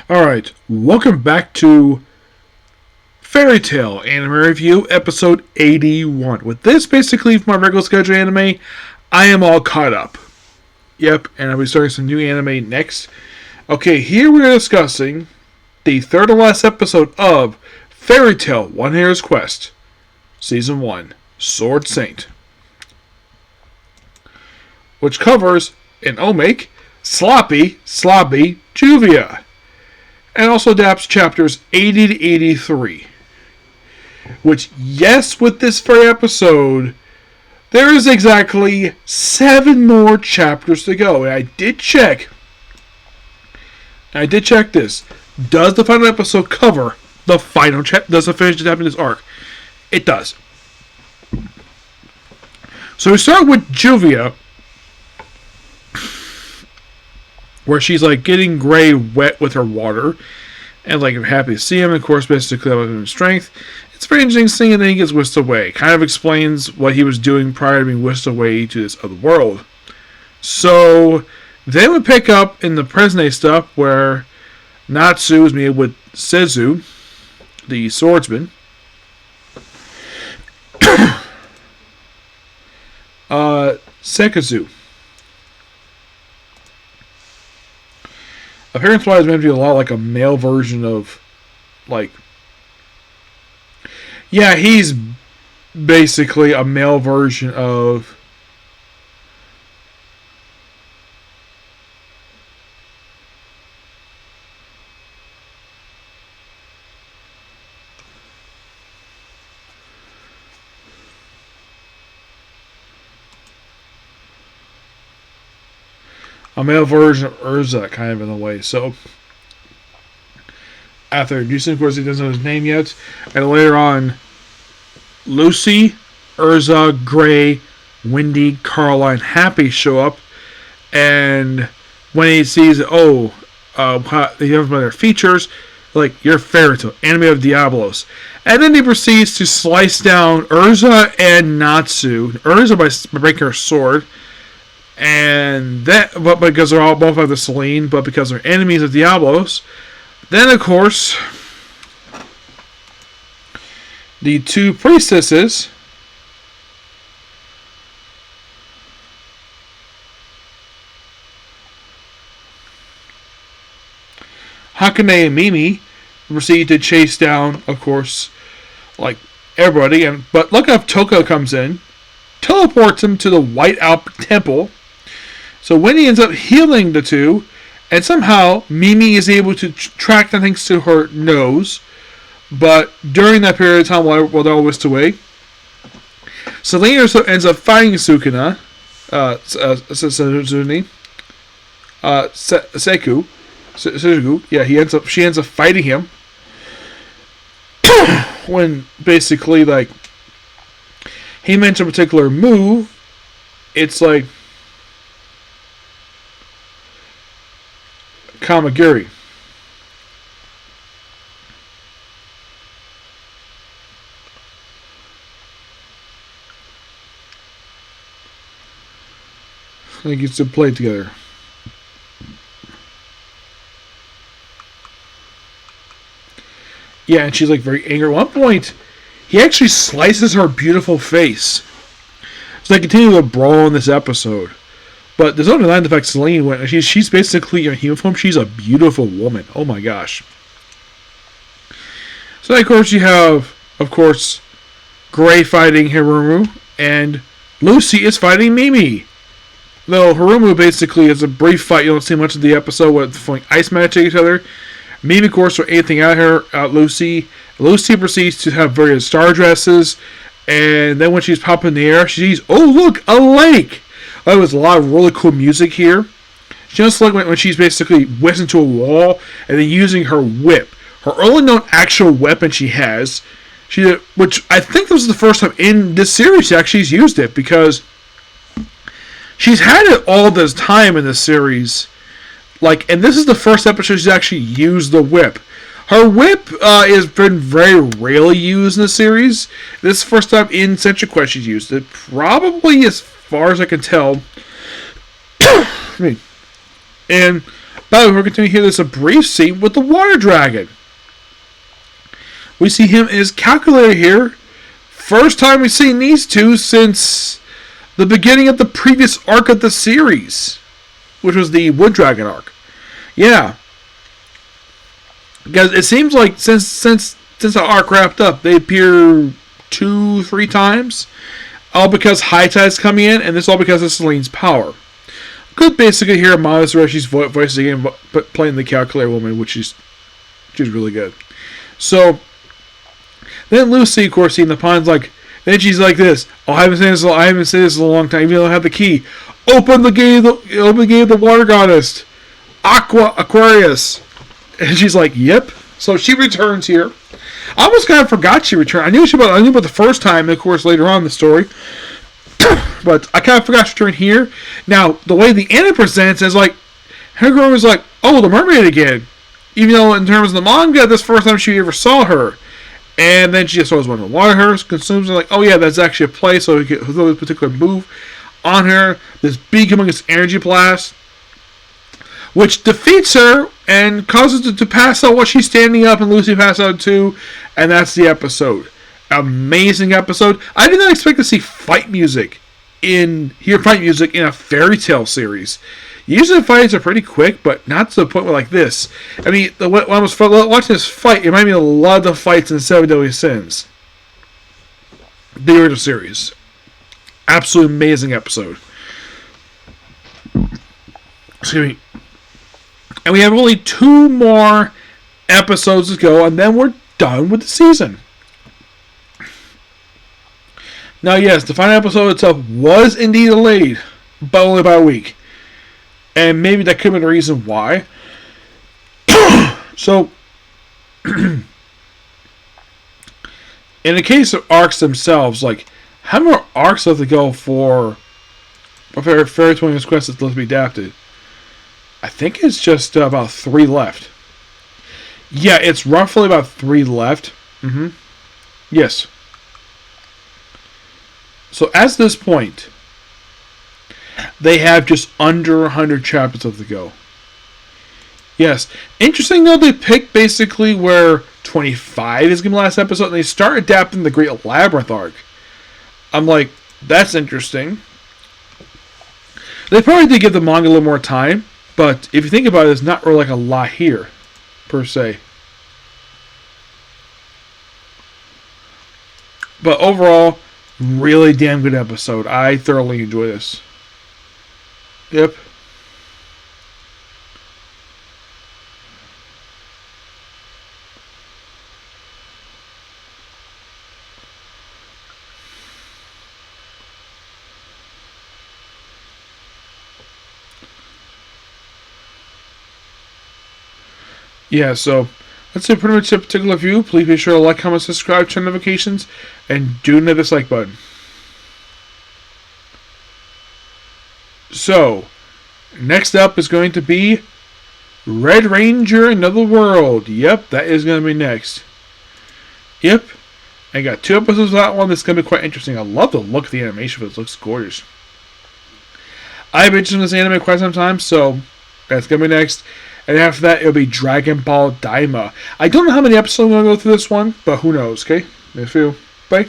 Alright, welcome back to Fairy Tail Anime Review, episode 81. With this, basically, for my regular schedule anime, I am all caught up. Yep, and I'll be starting some new anime next. Okay, here we're discussing the third and last episode of Fairy Tail One Hero's Quest, Season 1, Sword Saint, which covers an Omake, Sloppy, Juvia, and also adapts chapters 80 to 83. Which, yes, with this very episode, there is exactly 7 more chapters to go. And I did check this. Does the final episode cover the final chapter? Does it finish adapting this arc? It does. So we start with Juvia, where she's like getting Gray wet with her water, and like I'm happy to see him. Of course, basically about his strength. It's very interesting seeing, and then he gets whisked away. Kind of explains what he was doing prior to being whisked away to this other world. So then we pick up in the present day stuff where Natsu is meeting with Sezu, the swordsman. Sekazu. Appearance-wise, maybe a lot like a male version of, like... Yeah, he's basically a male version of... a male version of Urza, kind of in a way. So, after introducing, of course, he doesn't know his name yet. And later on, Lucy, Urza, Gray, Wendy, Caroline, Happy show up. And when he sees, they have their features, like, you're Fairy Tail, Anime of Diablos. And then he proceeds to slice down Urza and Natsu. Urza by breaking her sword. And that, but because they're all both have the Selene, but because they're enemies of Diablos, then of course the two priestesses Hakane and Mimi proceed to chase down, of course, like everybody. But look up, Toko comes in, teleports him to the White Alp Temple. So Wendy ends up healing the two, and somehow Mimi is able to track the things to her nose. But during that period of time, while they're all whisked away, Selene also ends up fighting Sukuna, Seku. Yeah, she ends up fighting him. When basically, like, he mentioned a particular move, it's like Kamagiri. They used to play together. Yeah, and she's like very angry. At one point, he actually slices her beautiful face. So they continue to brawl in this episode. But there's no denying the fact Selene went. She's basically in human form. She's a beautiful woman. Oh my gosh. So of course you have, of course, Gray fighting Hirumu, and Lucy is fighting Mimi. Though Hirumu basically is a brief fight. You don't see much of the episode with throwing ice magic at each other. Mimi, of course, throw anything at Lucy. Lucy proceeds to have various star dresses, and then when she's popping in the air, she sees, oh look, a lake. There was a lot of really cool music here. Just like when she's basically whizzing to a wall and then using her whip. Her only known actual weapon she has. Which I think this is the first time in this series she actually used it. Because she's had it all this time in this series. And this is the first episode she's actually used the whip. Her whip has been very rarely used in the series. This is the first time in Century Quest she's used it. Probably as far as I can tell. And But we're continuing here. There's a brief scene with the water dragon. We see him in his calculator here. First time we've seen these two since the beginning of the previous arc of the series, which was the Wood Dragon arc. Yeah. Because it seems like since the arc wrapped up, they appear 2-3 times. All because High Tide's coming in, and this all because of Selene's power. Could basically hear Amama's where she's voicing again, but playing the calculator woman, which she's really good. So then Lucy, of course, seeing the pond's like, then she's like this. Oh, I haven't said this in a long time. Even though I have the key. Open the gate of the water goddess, Aquarius. And she's like, yep. So she returns here. I almost kind of forgot she returned. I knew about the first time, and of course later on in the story. But I kind of forgot she returned here. Now, the way the anime presents is like, her girl was like, oh, the mermaid again. Even though in terms of the manga, this first time she ever saw her. And then she just throws one in the water, her, consumes her, like, oh yeah, that's actually a play, so he can throw this particular move on her. This big humongous energy blast, which defeats her and causes her to pass out while she's standing up, and Lucy passes out too, and that's the episode. Amazing episode. I did not expect to see fight music in a fairy tale series. Usually the fights are pretty quick, but not to the point where like this. I mean, when I was watching this fight, it reminded me of a lot of the fights in Seven Deadly Sins, the original series. Absolutely amazing episode. Excuse me. And we have only 2 more episodes to go, and then we're done with the season. Now, yes, the final episode itself was indeed delayed, but only by a week. And maybe that could have been the reason why. So, in the case of arcs themselves, like, how many more arcs have to go for Fairy Twin's Quest that's supposed to be adapted? I think it's just about 3 left. Yeah, it's roughly about 3 left. Yes. So, at this point, they have just under 100 chapters left to go. Yes. Interesting, though, they picked basically where 25 is going to be the last episode, and they start adapting the Great Labyrinth arc. I'm like, that's interesting. They probably did give the manga a little more time, but if you think about it, there's not really like a lot here, per se. But overall, really damn good episode. I thoroughly enjoy this. Yep. Yeah, so that's it pretty much a particular view. Please be sure to like, comment, subscribe, turn notifications, and do hit the dislike button. So, next up is going to be Red Ranger Another World. Yep, that is going to be next. Yep. I got 2 episodes of that one. That's going to be quite interesting. I love the look of the animation for this. It looks gorgeous. I've been interested in this anime quite some time, so that's going to be next. And after that, it'll be Dragon Ball Daima. I don't know how many episodes I'm going to go through this one, but who knows, okay? If you. Bye.